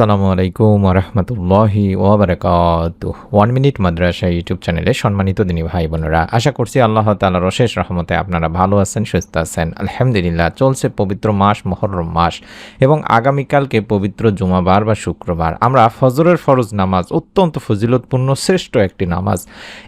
আসসালামু আলাইকুম রহমতুল্লাহি ওয়াবারাকাতুহ। 1 মিনিট মাদ্রাসা ইউটিউব চ্যানেলে সম্মানিত দিনী ভাই বোনেরা, আশা করছি আল্লাহ তাআলার অশেষ রহমতে আপনারা ভালো আছেন, সুস্থ আছেন। আলহামদুলিল্লাহ, চলছে পবিত্র মাস মুহররম মাস এবং আগামীকালকে পবিত্র জুমাবার বা শুক্রবার। আমরা ফজরের ফরজ নামাজ অত্যন্ত ফজিলতপূর্ণ শ্রেষ্ঠ একটি নামাজ।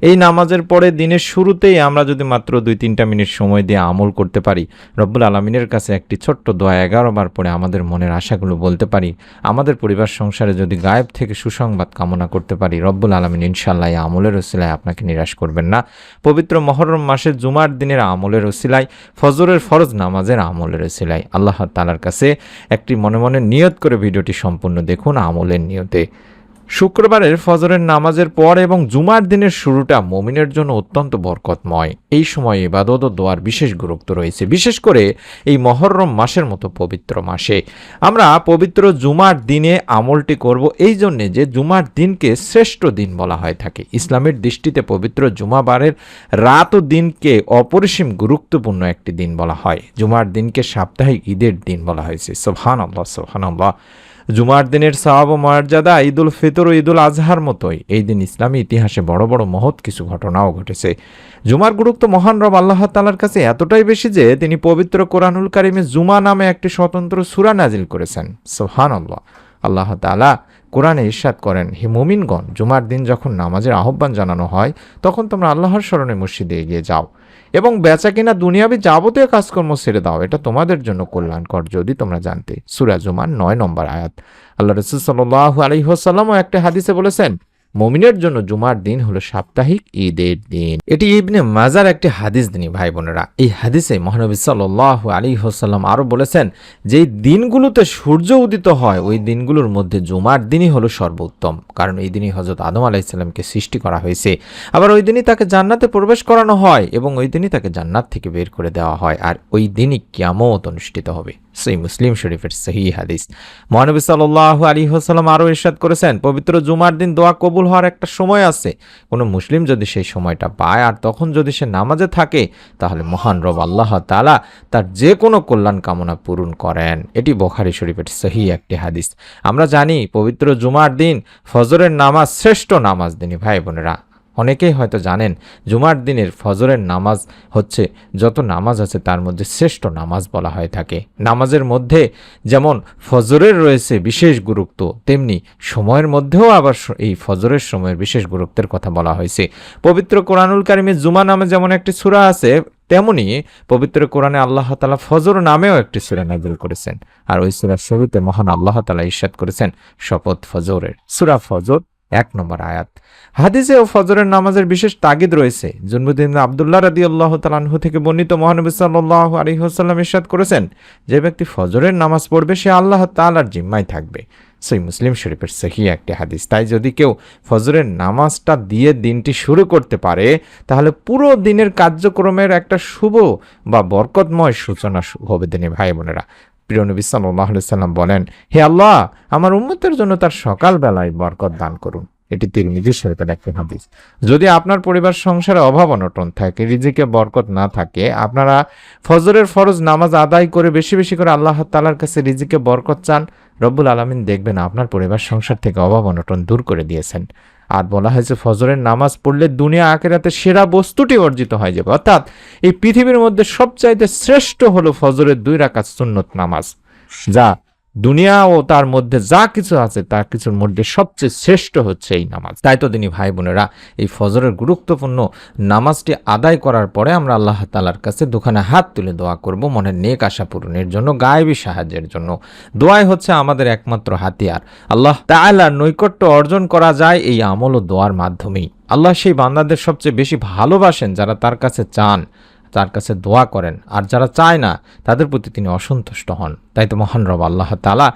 এই নামাজের পরে দিনের শুরুতেই আমরা যদি মাত্র 2-3টা মিনিট সময় দিয়ে আমল করতে পারি, রব্বুল আলামিনের কাছে একটি ছোট্ট দোয়া 11 বার পরে আমাদের মনের আশাগুলো বলতে পারি, আমাদের পরিবার সংসারে যদি গায়েব থেকে সুসংবাদ কামনা করতে পারি, রব্বুল আলামিন ইনশাআল্লাহ এই আমলের ওসিলায় আপনাকে নিরাশ করবেন না। পবিত্র মুহররম মাসের জুমার দিনের আমলের ওসিলায়, ফজরের ফরজ নামাজের আমলের ওসিলায় আল্লাহ তাআলার কাছে একটি মনে মনে নিয়ত করে ভিডিওটি সম্পূর্ণ দেখুন আমলের নিয়তে। শুক্রবারের ফজরের নামাজের পর এবং জুমার দিনের শুরুটা মুমিনের জন্য অত্যন্ত বরকতময়। এই সময় ইবাদত ও দোয়ার বিশেষ গুরুত্ব রয়েছে, বিশেষ করে এই মুহররম মাসের মতো পবিত্র মাসে। আমরা পবিত্র জুমার দিনে আমলটি করব এই জন্যে যে জুমার দিনকে শ্রেষ্ঠ দিন বলা হয়ে থাকে। ইসলামের দৃষ্টিতে পবিত্র জুমাবারের রাত ও দিনকে অপরিসীম গুরুত্বপূর্ণ একটি দিন বলা হয়। জুমার দিনকে সাপ্তাহিক ঈদের দিন বলা হয়েছে। সুবহানাল্লাহ, সুবহানাল্লাহ। জুমার দিনের সওয়াব ও মর্যাদা ঈদুল ফিতর ও ঈদুল আজহার মতোই এই দিন ইসলামী ইতিহাসে বড় বড় মহৎ কিছু ঘটনাও ঘটেছে। জুমার গুরুত্ব মহান রব আল্লাহ তাআলার কাছে এতটাই বেশি যে তিনি পবিত্র কোরআনুল কারিমে জুমা নামে একটি স্বতন্ত্র সূরা নাজিল করেছেন। সুবহানাল্লাহ। আল্লাহ তাআলা কোরআনে ইরশাদ করেন, হে মুমিনগণ, জুমার দিন যখন নামাজের আহ্বান জানানো হয় তখন তোমরা আল্লাহর স্মরণে মসজিদে এগিয়ে যাও এবং বেচা কিনা দুনিয়াবি যাবতীয় কাজকর্ম ছেড়ে দাও, এটা তোমাদের জন্য কল্যাণকর যদি তোমরা জানতে। সূরা জুমার 9 নম্বর আয়াত। আল্লাহ রাসূল সাল্লাল্লাহু আলাইহি ওয়াসাল্লামও একটা হাদিসে বলেছেন, মুমিনের জন্য জুমার দিন হলো সাপ্তাহিক ঈদের দিন। এটি ইবনে মাজার একটি হাদিস দিনী ভাই বোনেরা। এই হাদিসে মহানবী সাল্লাল্লাহু আলাইহি ওয়াসাল্লাম আরো বলেছেন যে দিনগুলোতে সূর্য উদিত হয় ওই দিনগুলোর মধ্যে জুমার দিনই হলো সর্বোত্তম, কারণ এই দিনই হযরত আদম আলাইহিস সালামকে সৃষ্টি করা হয়েছে। আবার ওই দিনই তাকে জান্নাতে প্রবেশ করানো হয় এবং ওই দিনই তাকে জান্নাত থেকে বের করে দেওয়া হয়, আর ওই দিনই কিয়ামত অনুষ্ঠিত হবে। সহিহ মুসলিম শরীফের সহিহ হাদিস। মহানবী সাল্লাল্লাহু আলাইহি ওয়াসাল্লাম আরো ইরশাদ করেছেন, পবিত্র জুমার দিন দোয়া কবুল হওয়ার একটা সময় আছে। কোনো মুসলিম যদি সেই সময়টা পায় আর তখন যদি সে নামাজে থাকে, তাহলে মহান রব আল্লাহ তাআলা তার যে কোনো কল্যাণ কামনা পূরণ করেন। এটি বুখারী শরীফের সহিহ একটি হাদিস। আমরা জানি পবিত্র জুমার দিন ফজরের নামাজ শ্রেষ্ঠ নামাজ দিনী ভাই বোনেরা। অনেকেই হয়তো জানেন জুমার দিনের ফজরের নামাজ হচ্ছে যত নামাজ আছে তার মধ্যে শ্রেষ্ঠ নামাজ বলা হয়ে থাকে। নামাজের মধ্যে যেমন ফজরের রয়েছে বিশেষ গুরুত্ব, তেমনি সময়ের মধ্যেও আবার এই ফজরের সময়ের বিশেষ গুরুত্বের কথা বলা হয়েছে। পবিত্র কোরআনুল কারিমে জুমা নামে যেমন একটি সূরা আছে, তেমনি পবিত্র কোরআনে আল্লাহ তাআলা ফজর নামেও একটি সূরা নাযিল করেছেন। আর ওই সূরার শুরুতে মহান আল্লাহ তাআলা ইরশাদ করেছেন, শপথ ফজরের। সূরা ফজর 1 নম্বর আয়াত। হাদিসে ও ফজরের নামাজের বিশেষ তাগিদ রয়েছে। জুনবুদ্দিন আব্দুল্লাহ রাদিয়াল্লাহু তাআলা আনহু থেকে বর্ণিত, মহানবী সাল্লাল্লাহু আলাইহি ওয়াসাল্লাম ইরশাদ করেছেন, যে ব্যক্তি ফজরের নামাজ পড়বে সে আল্লাহ তাআলার জিম্মায় থাকবে। সহিহ মুসলিম শরীফের সহিহ একটি হাদিস। তাই যদি কেউ ফজরের নামাজটা দিয়ে দিনটি শুরু করতে পারে, তাহলে পুরো দিনের কার্যক্রমের একটা শুভ বা বরকতময় সূচনা হবে দিনী ভাই বোনেরা। প্রিয় নবী সাল্লাল্লাহু আলাইহি ওয়াসাল্লাম বলেন, হে আল্লাহ, আমার উম্মতের জন্য তার সকাল বেলায় বরকত দান করুন। এটি তিরমিজি শরীফের একটি হাদিস। যদি আপনার পরিবার সংসারে অভাব অনটন থাকে, রিজিকে বরকত না থাকে, আপনারা ফজরের ফরজ নামাজ আদায় করে বেশি বেশি করে আল্লাহ তাআলার কাছে রিজিকে বরকত চান, রব্বুল আলামিন দেখবেন আপনার পরিবার সংসার থেকে অভাব অনটন দূর করে দিয়েছেন। আর বলা হয়েছে ফজরের নামাজ পড়লে দুনিয়া আখিরাতের সেরা বস্তুটি অর্জিত হয়ে যাবে। অর্থাৎ এই পৃথিবীর মধ্যে সবচাইতে শ্রেষ্ঠ হলো ফজরের 2 রাকাত সুন্নত নামাজ, যা দুনিয়া ও তার মধ্যে যা কিছু আছে তার কিছুর মধ্যে সবচেয়ে শ্রেষ্ঠ হচ্ছে এই নামাজ। তাই তো দিনী ভাই বোনেরা, এই ফজরের গুরুত্বপূর্ণ নামাজটি আদায় করার পরে আমরা আল্লাহ তাআলার কাছে দুখানে হাত তুলে দোয়া করব মনের নেক আশা পূরণের জন্য, গায়েবী সাহায্যের জন্য। দোয়াই হচ্ছে আমাদের একমাত্র হাতিয়ার। আল্লাহ তাআলার নৈকট্য অর্জন করা যায় এই আমল ও দোয়ার মাধ্যমেই। আল্লাহ সেই বান্দাদের সবচেয়ে বেশি ভালোবাসেন যারা তার কাছে চান, তার কাছে দোয়া করেন, আর যারা চায় না তাদের প্রতি তিনি অসন্তুষ্ট হন। তাই তো মহান রব আল্লাহ তাআলা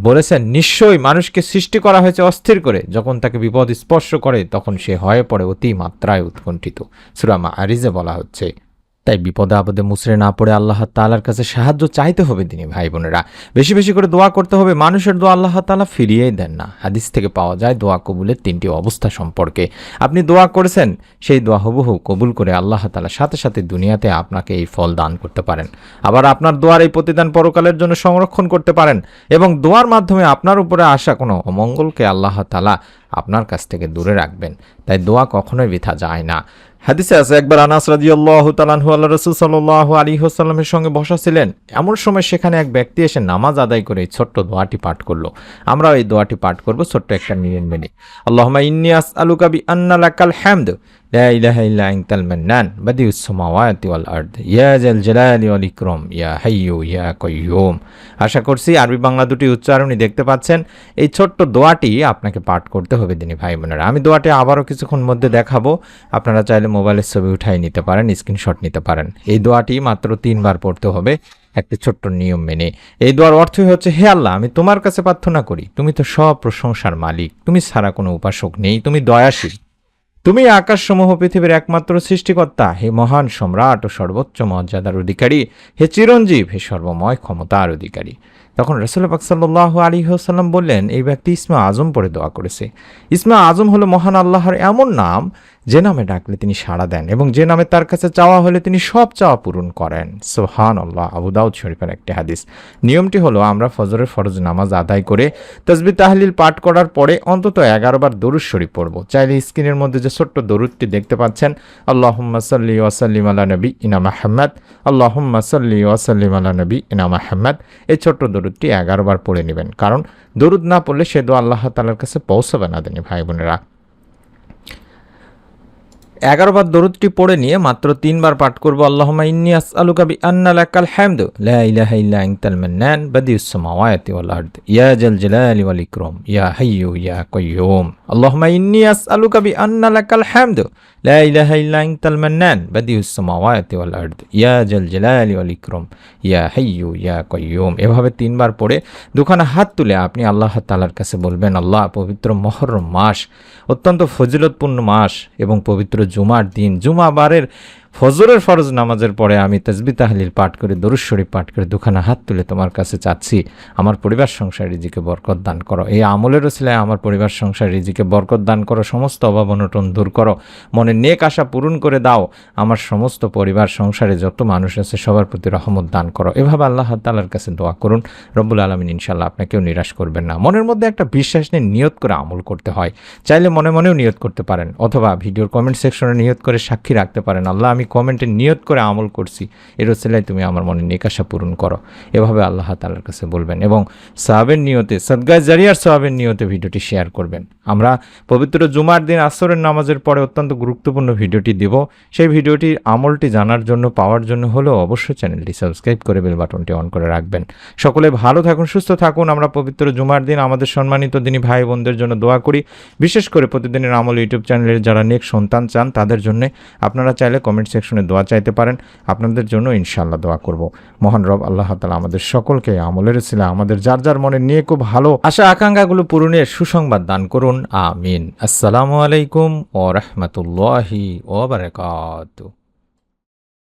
বলেছেন, নিশ্চয়ই মানুষকে সৃষ্টি করা হয়েছে অস্থির করে, যখন তাকে বিপদ স্পর্শ করে তখন সে হয়ে পড়ে অতি মাত্রায় উৎকণ্ঠিত। সূরা মাআরিজে বলা হচ্ছে, তাই বিপদে আপদে মুসরে না পড়ে আল্লাহ তাআলার কাছে সাহায্য চাইতে হবে দিনী ভাই বোনেরা। বেশি বেশি করে দোয়া করতে হবে। মানুষের দোয়া আল্লাহ তাআলা ফিরিয়েই দেন না। হাদিস থেকে পাওয়া যায় দোয়া কবুলের 3টি অবস্থা সম্পর্কে। আপনি দোয়া করেছেন, সেই দোয়া হুবহু কবুল করে আল্লাহ তাআলা সাথে সাথে দুনিয়াতে আপনাকে এই ফল দান করতে পারেন। আবার আপনার দোয়ার এই প্রতিদান পরকালের জন্য সংরক্ষণ করতে পারেন এবং দোয়ার মাধ্যমে আপনার উপরে আসা কোনো অমঙ্গলকে আল্লাহ তাআলা আপনার কাছ থেকে দূরে রাখবেন। তাই দোয়া কখনোই বৃথা যায় না। হাদিসে আছে, একবার আনাস রাদিয়াল্লাহু তাআলা আনহু আল্লাহর রাসূল সাল্লাল্লাহু আলাইহি ওয়াসাল্লামের সঙ্গে বসা ছিলেন। এমন সময় সেখানে এক ব্যক্তি এসে নামাজ আদায় করে এই ছোট্ট দোয়াটি পাঠ করলো। আমরা এই দোয়াটি পাঠ করব ছোট্ট একটা নিয়ম মেনে। আল্লাহুম্মা ইন্নী আসআলুকা বিআন্না লাকাল হামদ লা ইলাহা ইল্লা আনতাল মান্নান বাদিউস সামাওয়াতি ওয়াল আরদ ইয়া জাল জালালি ওয়াল ইকরাম ইয়া হাইয়্যু ইয়া কাইয়্যুম। আশা করছি আরবি বাংলা দুটি উচ্চারণই দেখতে পাচ্ছেন। এই ছোট্ট দোয়াটি আপনাকে পাঠ করতে হবে দিনী ভাই বোনেরা। আমি দোয়াটি আবারও কিছুক্ষণ মধ্যে দেখাবো। আপনারা চাইলে মোবাইলের ছবি উঠাই নিতে পারেন, স্ক্রিনশট নিতে পারেন। এই দোয়াটি মাত্র 3 বার পড়তে হবে একটি ছোট্ট নিয়ম মেনে। এই দোয়ার অর্থই হচ্ছে, হে আল্লাহ, আমি তোমার কাছে প্রার্থনা করি, তুমি তো সব প্রশংসার মালিক, তুমি ছাড়া কোনো উপাসক নেই, তুমি দয়াশীল, তুমি আকাশসমূহ পৃথিবীর একমাত্র সৃষ্টিকর্তা, হে মহান সম্রাট ও সর্বোচ্চ মর্যাদার অধিকারী, হে চিরঞ্জীব, হে সর্বময় ক্ষমতার অধিকারী। তখন রাসূল পাক সাল্লাল্লাহু আলাইহি ওয়াসাল্লাম বললেন, এই ব্যক্তি ইসমে আজম পড়ে দোয়া করেছে। ইসমে আজম হলো মহান আল্লাহর এমন নাম যে নামে ডাকলে তিনি সাড়া দেন এবং যে নামে তার কাছে চাওয়া হলে তিনি সব চাওয়া পূরণ করেন। সুবহানাল্লাহ। আবু দাউদ শরীফের একটি হাদিস। নিয়মটি হলো, আমরা ফজরের ফরজ নামাজ আদায় করে তাসবিহ তাহলিল পাঠ করার পরে অন্তত 11 বার দরুদ শরীফ পড়ব। চাইলে স্ক্রিনের মধ্যে যে ছোট্ট দরুদটি দেখতে পাচ্ছেন, আল্লাহুম্মা সাল্লি ওয়া সাল্লিম আলা নবিয়িনা মুহাম্মদ, আল্লাহুম্মা সাল্লি ওয়া সাল্লিম আলা নবিয়িনা মুহাম্মদ, এই ছোট্ট দরুদটি 11 বার পড়ে নেবেন। কারণ দরুদ না পড়লে সে দোয়া আল্লাহ তাআলার কাছে পৌঁছাবে না দিনী ভাই বোনেরা। 11 বার দরুদটি পড়ে নিয়ে মাত্র 3 বার পাঠ করব, আল্লাহুম্মা ইন্নী আসআলুকা বিআন্না লাকাল হামদু লা ইলাহা ইল্লা আনতাল মান্নান বাদিউস সামাওয়াতি ওয়াল আরদ ইয়া জাল জালালি ওয়াল ইকরাম ইয়া হাইয়্যু ইয়া কাইয়্যুম। আল্লাহুম্মা ইন্নী আসআলুকা বিআন্না লাকাল হামদু লা ইলাহা ইল্লা আনতাল মান্নান বাদিউস সামাওয়াতি ওয়াল আরদ ইয়া জাল জালালি ওয়াল ইকরাম ইয়া হাইয়্যু ইয়া কাইয়্যুম। এভাবে 3 বার পড়ে দুখানা হাত তুলে আপনি আল্লাহ তাআলার কাছে বলবেন, আল্লাহ, পবিত্র মুহররম মাস, অত্যন্ত ফজিলতপূর্ণ মাস এবং পবিত্র জুমার দিন, জুমাবারের ফজরের ফরজ নামাজের পরে আমি তাসবিহ তাহলিল পাঠ করে দরুদ শরীফ পাঠ করে দুখানা হাত তুলে তোমার কাছে চাচ্ছি, আমার পরিবার সংসার রিজিকে বরকত দান করো। এই আমলের ওসিলায় আমার পরিবার সংসার রিজিকে বরকত দান করো, সমস্ত অভাব অনটন দূর করো, মনের নেক আশা পূরণ করে দাও, আমার সমস্ত পরিবার সংসারে যত মানুষ আছে সবার প্রতি রহমত দান করো। এভাবে আল্লাহ তাআলার কাছে দোয়া করুন। রব্বুল আলামিন ইনশাআল্লাহ আপনাকেও নিরাশ করবেন না। মনের মধ্যে একটা বিশ্বাস নিয়ে নিয়ত করে আমল করতে হয়। চাইলে মনে মনেও নিয়ত করতে পারেন, অথবা ভিডিওর কমেন্ট সেকশনে নিয়ত করে সাক্ষী রাখতে পারেন, আল্লাহ, আমি কমেন্টে নিয়ত করে আমল করছি, এর ওসিলায় তুমি আমার মনে নেক আশা পূরণ করো। এভাবে আল্লাহ তাআলার কাছে বলবেন এবং সওয়াবের নিয়তে, সাদগায়ে জারিয়ার সওয়াবের নিয়তে ভিডিওটি শেয়ার করবেন। আমরা পবিত্র জুমার দিন আসরের নামাজের পরে অত্যন্ত গুরুত্বপূর্ণ ভিডিওটি দেব। সেই ভিডিওটি আমলটি জানার জন্য, পাওয়ার জন্য হলেও অবশ্যই চ্যানেলটি সাবস্ক্রাইব করে বেল বাটনটি অন করে রাখবেন। সকলে ভালো থাকুন, সুস্থ থাকুন। আমরা পবিত্র জুমার দিন আমাদের সম্মানিত দিনী ভাই বোনদের জন্য দোয়া করি, বিশেষ করে প্রতিদিনের আমল ইউটিউব চ্যানেলের যারা নেক সন্তান চান তাদের জন্য। আপনারা চাইলে কমেন্ট সেকশনে দোয়া চাইতে পারেন, আপনাদের জন্য ইনশাআল্লাহ দোয়া করব। মহান রব আল্লাহ তাআলা আমাদের সকলকে আমলের উসিলা আমাদের যার যার মনে নিয়ে খুব ভালো আশা আকাঙ্ক্ষাগুলো পূরণের সুসংবাদ দান করুন। আমিন। আসসালামু আলাইকুম ওয়া রাহমাতুল্লাহি ওয়া বারাকাতুহু।